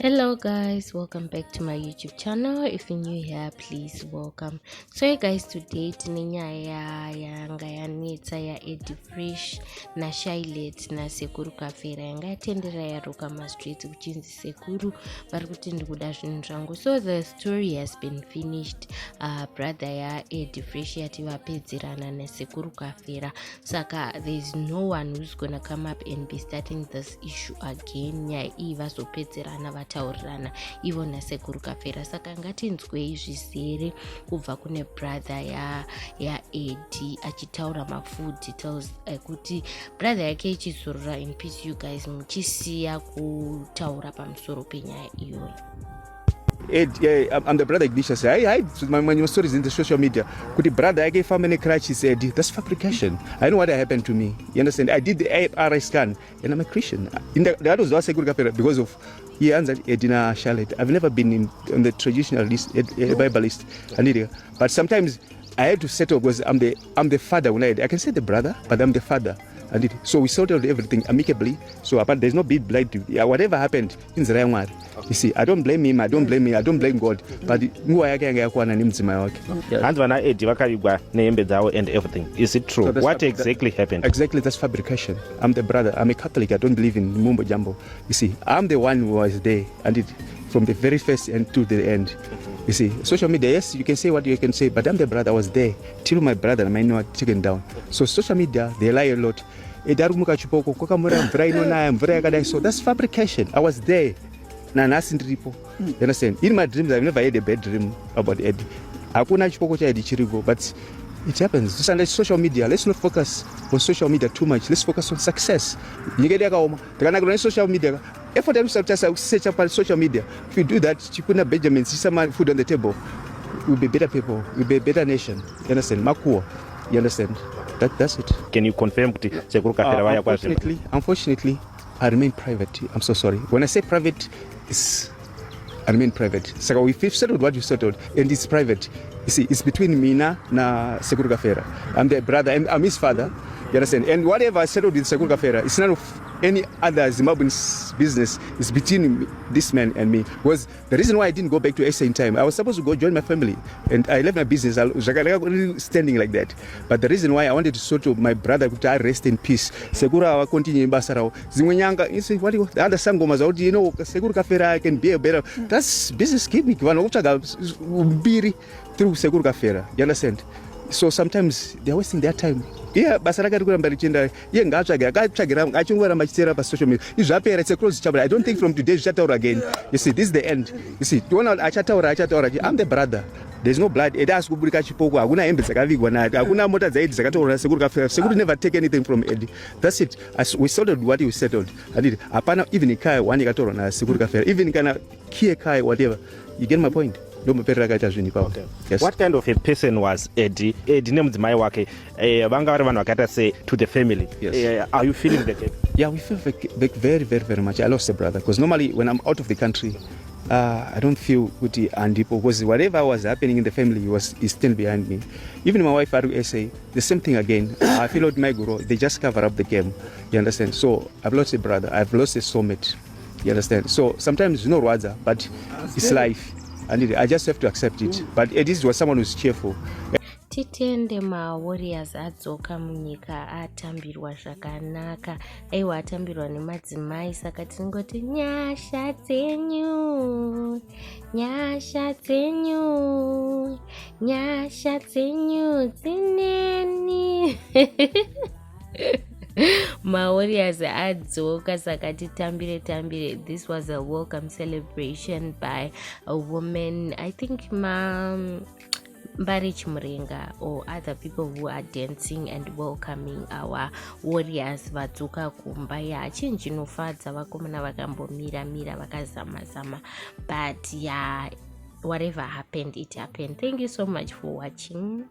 Hello guys, welcome back to my YouTube channel. If you're new here, please welcome. So hey guys, today tinenyaya yanga yanetsa ya Eddy Fresh na Shailet na Sekuru Kafera yanga yatendera yaruka streets kuchinzi Sekuru vari kuti ndikuda zvinhu zvangu. So the story has been finished. Brother ya Eddy Fresh yati vapedzerana na Sekuru Kafera, saka there's no one who's gonna come up and be starting this issue again. Nyaya iyi vazopedzerana vataurirana ivo naSekuru Kafera, saka ngatinzwei zvizere kubva kune brother ya Eddy achitaura mafull details ekuti brother yake ichizorora in peace. You guys muchisiya kutaura pamusoro penyaya iyoyo. Ed, I'm the brother Ignatius. I hide my stories in the social media. Could the brother I gave how many crutches said that's fabrication. I know what happened to me. You understand? I did the RI scan and I'm a Christian. That was Sekuru Kafera because of he answered Edina Charlotte. I've never been on the traditional list, Bible list. But sometimes I had to settle because I'm the father when I can say the brother, but I'm the father. So we sorted everything amicably. So there's no big blight. Whatever happened in the right. You see, I don't blame him, I don't blame God. But and everything. Is it true? So what exactly happened? Exactly, that's fabrication. I'm the brother. I'm a Catholic. I don't believe in mumbo jumbo. You see, I'm the one who was there from the very first and to the end. You see, social media, yes, you can say what you can say, but I'm the brother. I was there till my brother and my not taken down. So social media, they lie a lot. So that's fabrication. I was there. You understand? In my dreams, I've never had a bad dream about Eddy. But it happens. Just on social media, let's not focus on social media too much. Let's focus on success. You get the social media. Effort them sometimes search up on social media. If you do that, you couldn't Benjamin see some food on the table. We'll be better people. We'll be a better nation. You understand? Makuo. You understand? That's it. Can you confirm? Unfortunately, I remain private. I'm so sorry. When I say private, I remain private. So if you've settled what you settled, and it's private, you see, it's between me na Sekuru Kafera. I'm the brother. I'm his father. You understand? And whatever I settled with Sekuru Kafera, it's none of any other Zimbabwean's business. It's between this man and me. Was the reason why I didn't go back to SA in time. I was supposed to go join my family, and I left my business. I was standing like that. But the reason why I wanted to sort of my brother could rest in peace. Sekuru continue in Basarao. Zimwenyanga, you see what the other sangoma out. You know, Sekuru Kafera can be a better. That's business gimmick. Through Sekuru Kafera. You understand? So sometimes they're wasting their time. Yeah, basaraka rikuramba richenda. Yeah, ngatsvagira achingora machitera pa social media. Izvapera, it's a close chapter. I don't think from today zvichataura again. You see, this is the end. You see, tiona achataura. I'm the brother. There's no blood. Eddy has kuburika chipoko. Hakuna hembe dzakavigwa naye. Hakuna mota dzaidi dzakataura Sekuru Kafera. Sekuru never take anything from Eddy. That's it. We settled what we settled. Hapana even kai one ikatorwa na Sekuru Kafera. Even kana kie kai whatever. You get my point? Okay. Yes. What kind of a person was Eddy? Eddy named my work. Say to the family. Yes. Are you feeling the Yeah, we feel very, very, very much. I lost a brother because normally when I'm out of the country, I don't feel good and people because whatever was happening in the family is still behind me. Even my wife RSA, the same thing again. I feel like my guru, they just cover up the game. You understand? So I've lost a brother. I've lost a soulmate. You understand? So sometimes no waza, but it's life. I just have to accept it. But Eddy was someone who's cheerful. Titende warriors adzoka munyika atambirwa zvakanaka. Aiwa atambirwa nemadzimai, saka tinongoti nyasha dzenyu, nyasha dzenyu, nyasha dzenyu dzineni. Warriors adzoka saka tambire. This was a welcome celebration by a woman, I think Mbari Chimurenga, or other people who are dancing and welcoming our warriors vadzoka kumba. Yeah, chinjinofadza vakomana vakambomira vakazama. But yeah, whatever happened, it happened. Thank you so much for watching.